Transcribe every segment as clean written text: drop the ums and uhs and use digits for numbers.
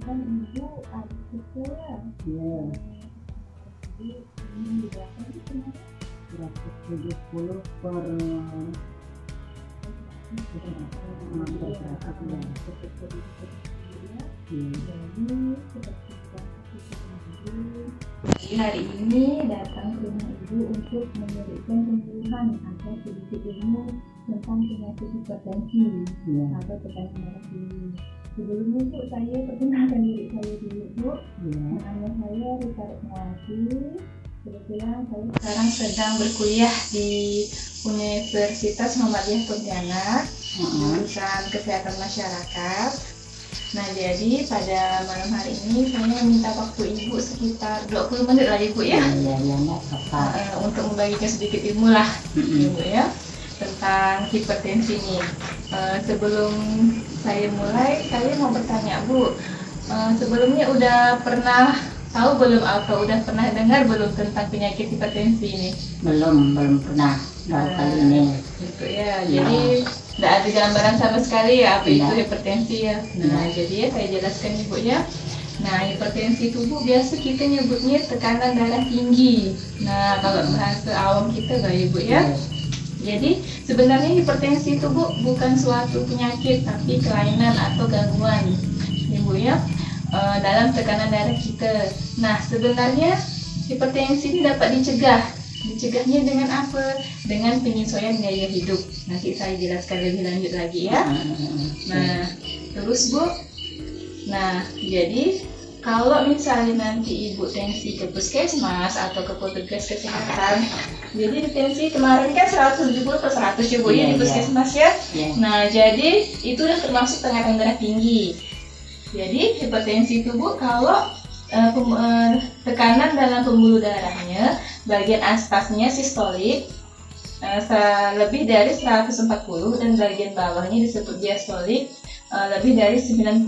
Kan ibu adik kecil ya. Iya. Jadi ini berapa sih sebenarnya? 170 per berapa ya? Jadi hari ini datang ke rumah ibu untuk memberikan penyuluhan atau sedikit ilmu tentang penyakit hipertensi atau tekanan darah tinggi. Sebelumnya Bu, saya perkenalkan diri saya dulu Bu. Nama saya Rita Retnawati. Kebetulan saya sekarang sedang berkuliah di Universitas Muhammadiyah Pontianak, jurusan Kesehatan Masyarakat. Nah, jadi pada malam hari ini saya meminta waktu Ibu sekitar 20 menit lah Ibu ya. Untuk membagikan sedikit ilmu lah Ibu ya tentang hipertensi ini. Sebelum saya mulai, saya mau bertanya Bu, sebelumnya udah pernah tahu belum atau udah pernah dengar belum tentang penyakit hipertensi ini? Belum pernah, baru kali ini. Gitu ya. Jadi tidak ada gambaran sama sekali ya apa itu hipertensi ya. Nah, jadi ya saya jelaskan Ibu ya. Nah, hipertensi itu Bu biasa kita nyebutnya tekanan darah tinggi. Nah, kalau bahasa awam kita lah Ibu ya. Jadi sebenarnya hipertensi itu Bu bukan suatu penyakit tapi kelainan atau gangguan Ibu ya dalam tekanan darah kita. Nah, sebenarnya hipertensi ini dapat dicegah. Dicegahnya dengan apa? Dengan penyesuaian gaya hidup. Nanti saya jelaskan lebih lanjut lagi ya. Nah, terus Bu. Nah, jadi kalau misalnya nanti Ibu tensi ke puskesmas atau ke petugas kesehatan, jadi tensi kemarin kan 170 per 100 ya Bu ya di puskesmas ya. Nah, jadi itu udah termasuk tekanan darah tinggi. Jadi hipertensi itu Bu kalau tekanan dalam pembuluh darahnya bagian atasnya sistolik lebih dari 140 dan bagian bawahnya disebut diastolik lebih dari 90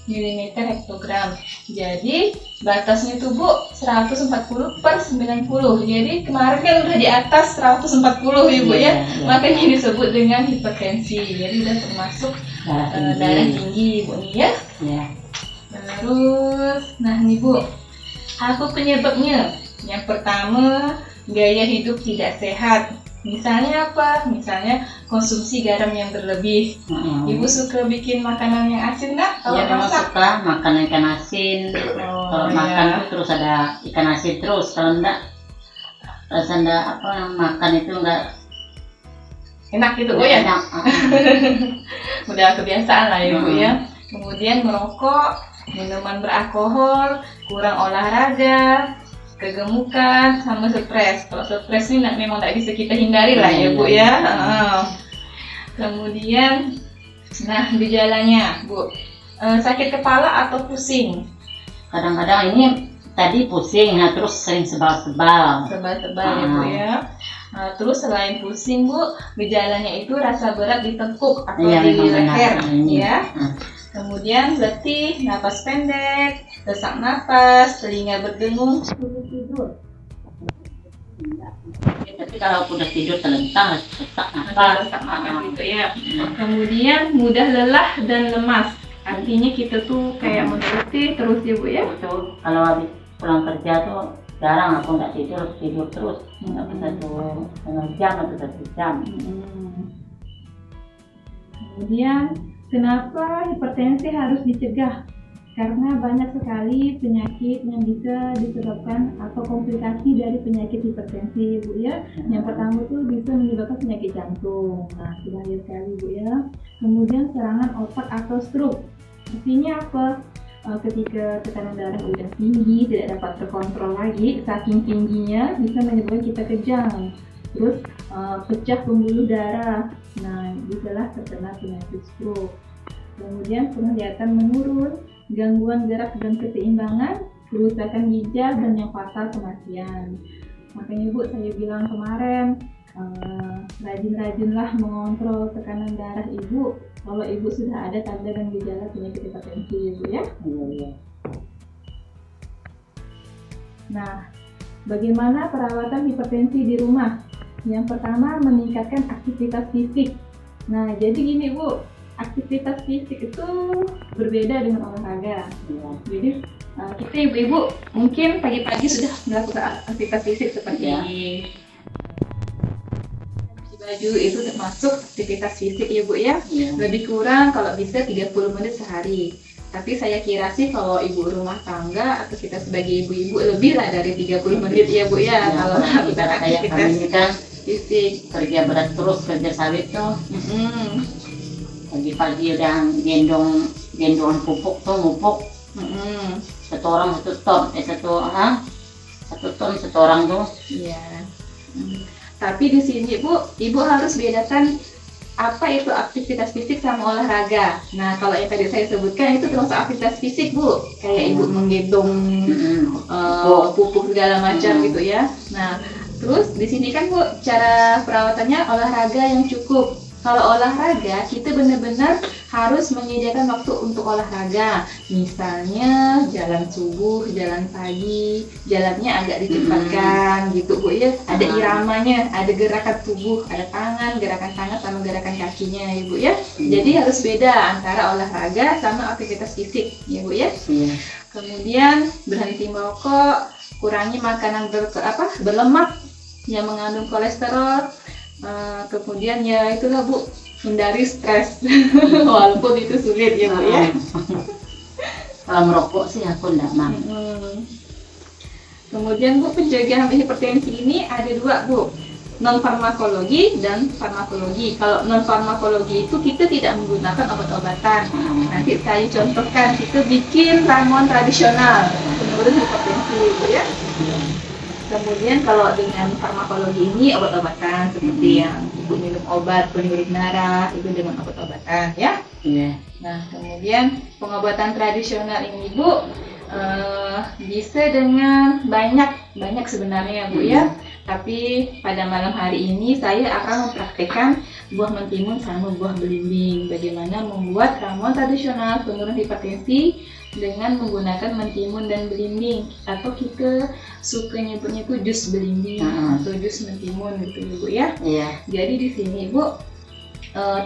mm hektogram. Jadi batasnya itu Bu 140 per 90. Jadi kemarin kan udah di atas 140 Ibu ya. Makanya disebut dengan hipertensi. Jadi udah termasuk darah tinggi Ibu nih ya. Terus, nah nih Bu, apa penyebabnya? Yang pertama, gaya hidup tidak sehat. Misalnya apa? Misalnya konsumsi garam yang berlebih. Ibu suka bikin makanan yang asin nggak? Iya, memang suka makan ikan asin. Kalau makan tuh terus ada ikan asin terus. Kalau enggak, makan itu enggak enak gitu Bu ya? Udah kebiasaan lah Ibu ya. Kemudian merokok, minuman beralkohol, kurang olahraga, kegemukan, sama stres. Kalau stres ini memang tidak bisa kita hindari lah ya Bu ya. Kemudian, nah gejalanya Bu, sakit kepala atau pusing? Kadang-kadang ini tadi pusing, nah terus sering sebal-sebal ya Bu ya. Terus selain pusing Bu, gejalanya itu rasa berat di tekuk atau di leher ya. Kemudian letih, napas pendek, sesak napas, telinga berdengung, sulit tidur. Tapi kalau udah tidur terlentang, sesak napas gitu ya. Kemudian mudah lelah dan lemas. Artinya kita tuh kayak mengerti terus ya Bu ya. Betul. Kalau habis pulang kerja tuh jarang aku nggak tidur terus. Nggak bisa tuh 1 jam atau 1 jam. Kemudian kenapa hipertensi harus dicegah? Karena banyak sekali penyakit yang bisa disebabkan atau komplikasi dari penyakit hipertensi Bu ya. Yang pertama itu bisa menyebabkan penyakit jantung. Nah, bahaya sekali Bu ya. Kemudian serangan otak atau stroke. Artinya apa? Ketika tekanan darah udah tinggi, tidak dapat terkontrol lagi, saking tingginya bisa menyebabkan kita kejang. Terus pecah pembuluh darah. Nah, bisalah terkena penyakit stroke. Kemudian penglihatan menurun, gangguan gerak dan keseimbangan, kerusakan ginjal dan yang fatal kematian. Makanya Bu, saya bilang kemarin rajin-rajinlah mengontrol tekanan darah Ibu kalau Ibu sudah ada tanda dan gejala penyakit hipertensi Ibu ya. Nah, bagaimana perawatan hipertensi di rumah? Yang pertama, meningkatkan aktivitas fisik. Nah, jadi gini Bu, aktivitas fisik itu berbeda dengan olahraga. Iya. Jadi kita ibu-ibu mungkin pagi-pagi sudah melakukan aktivitas fisik seperti Iya. cuci baju, itu termasuk aktivitas fisik ya Bu ya. Iya. Lebih kurang kalau bisa 30 menit sehari. Tapi saya kira sih kalau ibu rumah tangga atau kita sebagai ibu-ibu lebih lah dari 30 menit ya Bu ya, kalau melakukan Ibarat kayak kami aktivitas ini kan fisik. kerja berat terus, kerja sawit tuh. Mm-mm. Pagi-pagi udah gendongan pupuk tuh, ngupuk. Mm-mm. Satu orang satu ton, satu ton satu orang tuh. Iya. Tapi di sini ibu harus bedakan apa itu aktivitas fisik sama olahraga. Nah, kalau yang tadi saya sebutkan itu termasuk aktivitas fisik Bu, kayak ibu menggendong pupuk segala macam gitu ya. Nah, terus di sini kan Bu, cara perawatannya olahraga yang cukup. Kalau olahraga kita benar-benar harus menyediakan waktu untuk olahraga. Misalnya jalan subuh, jalan pagi, jalannya agak dicepatkan gitu Bu ya. Ada iramanya, ada gerakan tubuh, ada tangan, gerakan tangan sama gerakan kakinya ya Bu ya. Jadi harus beda antara olahraga sama aktivitas fisik ya Bu ya. Iya. Kemudian berhenti merokok, kurangi makanan berlemak yang mengandung kolesterol. Kemudian ya itulah Bu, hindari stres walaupun itu sulit ya Bu ya. Kalau merokok sih aku enggak mau. Kemudian Bu, pencegahan hipertensi ini ada dua Bu, non farmakologi dan farmakologi. Kalau non farmakologi itu kita tidak menggunakan obat-obatan. Nanti saya contohkan, kita bikin ramuan tradisional penurun hipertensi Bu ya. Kemudian kalau dengan farmakologi ini obat-obatan seperti yang ibu minum obat penurun darah itu dengan obat-obatan ya. Iya. Nah kemudian pengobatan tradisional ini Bu bisa dengan banyak sebenarnya Bu ya. Tapi pada malam hari ini saya akan mempraktekkan buah mentimun sama buah belimbing. Bagaimana membuat ramuan tradisional penurun hipertensi dengan menggunakan mentimun dan belimbing, atau kita suka nyebutnya itu jus belimbing atau jus mentimun gitu ya Bu ya. Iya. Jadi di sini Bu,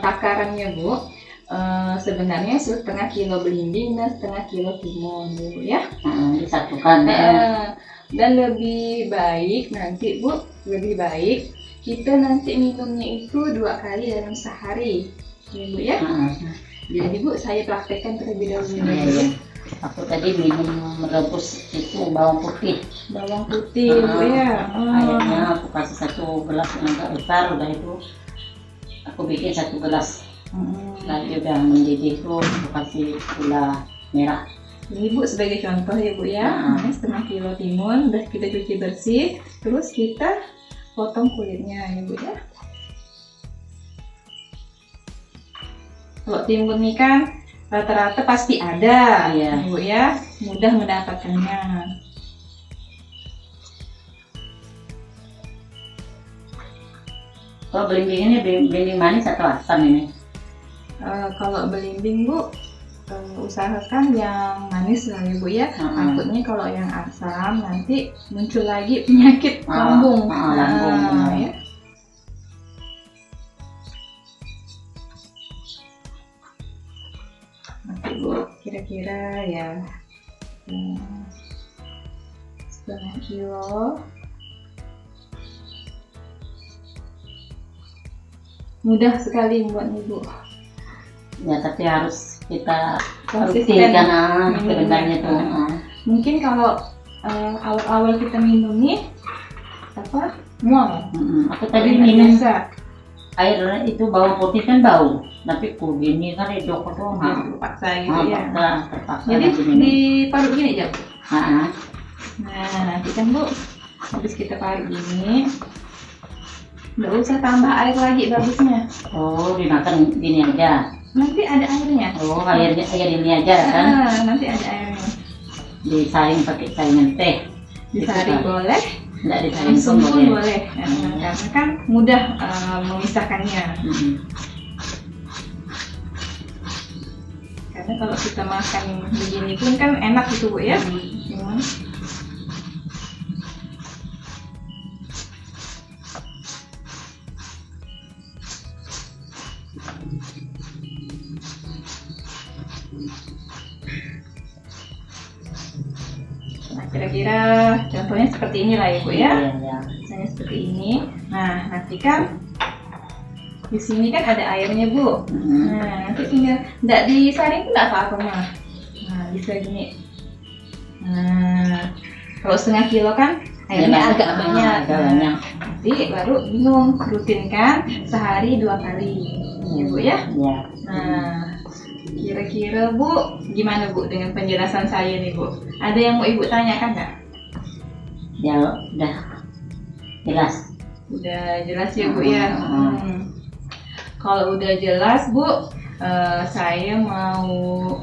takarannya Bu, sebenarnya setengah kilo belimbing dan setengah kilo timun ya Bu ya. Disatukan ya. Dan lebih baik nanti Bu, lebih baik kita nanti minumnya itu 2 kali dalam sehari ya Bu ya. Jadi Bu, saya praktekkan terlebih dahulu ya Bu ya. Aku tadi minum merebus itu bawang putih. Bawang putih Bu ya. Akhirnya aku kasih 1 gelas yang agak besar, udah itu aku bikin 1 gelas. Lagi udah mendidih tuh aku kasih gula merah. Ini Bu sebagai contoh ya Bu ya. Ini setengah kilo timun udah kita cuci bersih, terus kita potong kulitnya ya Bu ya. Kalau timun ini kan rata-rata pasti ada ya Bu ya, mudah mendapatkannya. Kalau belimbing ini belimbing manis atau asam ini? Kalau belimbing Bu, usahakan yang manis lah ya Bu ya. Takutnya kalau yang asam nanti muncul lagi penyakit lambung. Lambung Ya. Nanti Bu kira-kira ya setengah kilo. Mudah sekali membuatnya Bu. Ya tapi harus kita Konsisten karena sebenarnya tuh. Mungkin kalau awal-awal kita minum nih mual. Aku tadi minum biasa. air itu bawang putih kan bau, tapi ini kan itu tuh Paksa gitu ya. terpaksa. Jadi diparut gini aja Bu. Nah nanti kan Bu, habis kita parut gini, nggak usah tambah air lagi bagusnya. Oh, dimakan gini aja. Nanti ada airnya. Oh, air ini aja kan? Nanti ada airnya. Disaring pakai saringan teh. Disaring boleh, Nggak disaring langsung pun pun boleh. boleh. Karena kan mudah memisahkannya. Karena kalau kita makan begini pun kan enak gitu Bu ya. kira-kira contohnya seperti inilah ya Bu ya. Iya. Misalnya seperti ini. Nah, nanti kan di sini kan ada airnya Bu. Nah, nanti tinggal nggak disaring pun nggak apa-apa mah. Nah, bisa gini. Nah, kalau setengah kilo kan airnya agak banyak. Nanti baru minum, rutinkan sehari 2 kali. Ya Bu ya. Iya. Nah, kira-kira Bu, gimana Bu dengan penjelasan saya nih Bu? Ada yang mau Ibu tanyakan nggak? Ya udah jelas. Udah jelas ya Bu ya. Kalau udah jelas Bu, saya mau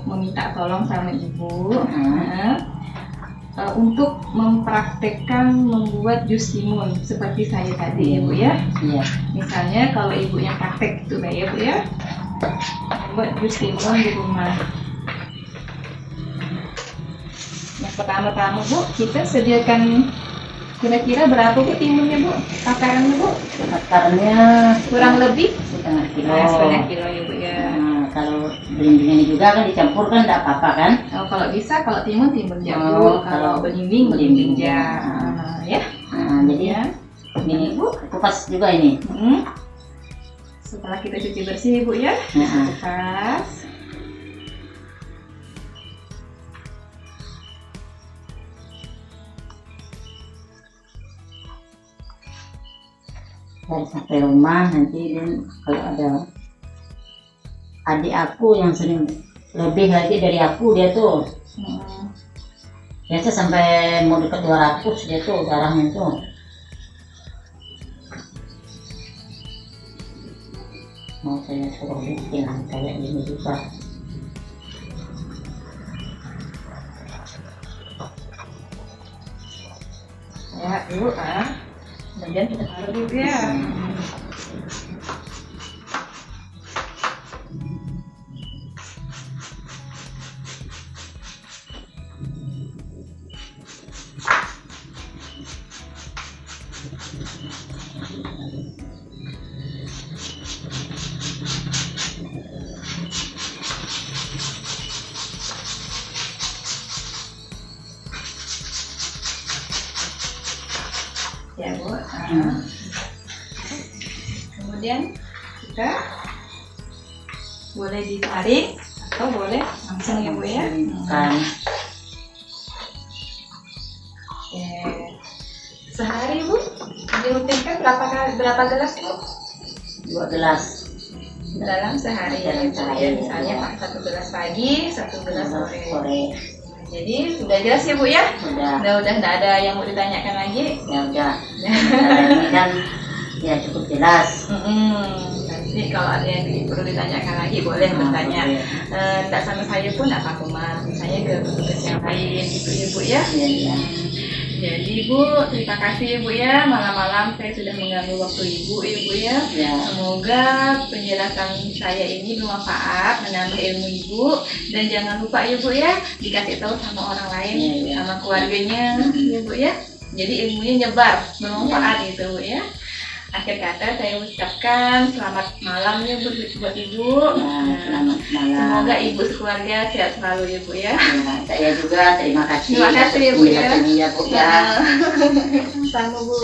meminta tolong sama Ibu untuk mempraktekkan membuat jus timun seperti saya tadi ya Bu ya. Iya. Misalnya kalau Ibu yang praktek itu ya Bu ya, membuat jus timun di rumah. Yang pertama-tama Bu, kita sediakan kira-kira berapa Bu timunnya Bu? Takarannya Bu? Takarannya Kurang lebih setengah kilo. setengah kilo ya Bu ya. Nah, kalau belimbingnya juga kan dicampur kan tidak apa-apa kan? Kalau bisa, kalau timun aja Bu, Oh, kalau kalau belimbing belimbing aja. aja. Ya. Nah, jadi Ya. ini Bu, kupas juga ini. Setelah kita cuci bersih Bu ya, Nah. kupas. Dan sampai rumah nanti dan kalau ada adik aku yang sering lebih lagi dari aku, dia tuh biasa sampai mau dekat 200 dia tuh darahnya tuh. Mau saya suruh bikin kayak gini juga. Ya Bu, kemudian kita taruh dulu ya. Ya Bu. Kemudian kita boleh ditarik atau boleh langsung ya Bu ya. Kan Sehari Bu dirutinkan berapa gelas Bu? 2 gelas. Dalam sehari ya Bu ya. Misalnya 1 gelas pagi, 1 gelas sore. Jadi sudah jelas ya Bu ya? Udah Nggak ada yang mau ditanyakan lagi. ya udah. Nah, ini kan ya cukup jelas. Nanti kalau ada yang perlu ditanyakan lagi boleh bertanya. Tidak sama saya pun nggak apa-apa Mas. Misalnya ke petugas yang lain gitu ya Bu ya. Iya. Jadi Bu, terima kasih ya Bu ya. Malam-malam saya sudah mengganggu waktu Ibu ya Bu ya. Ya. Semoga penjelasan saya ini bermanfaat, menambah ilmu Ibu. Dan jangan lupa ya Bu ya, dikasih tahu sama orang lain, Ya. sama keluarganya ya Bu ya. Jadi ilmunya nyebar, bermanfaat gitu Bu ya. Akhir kata saya ucapkan selamat malam ya buat Ibu. Selamat malam. Semoga Ibu sekeluarga sehat selalu ya Bu ya. Ya, saya juga terima kasih. Terima kasih ya Bu ya. Ya Bu ya. Sama Bu.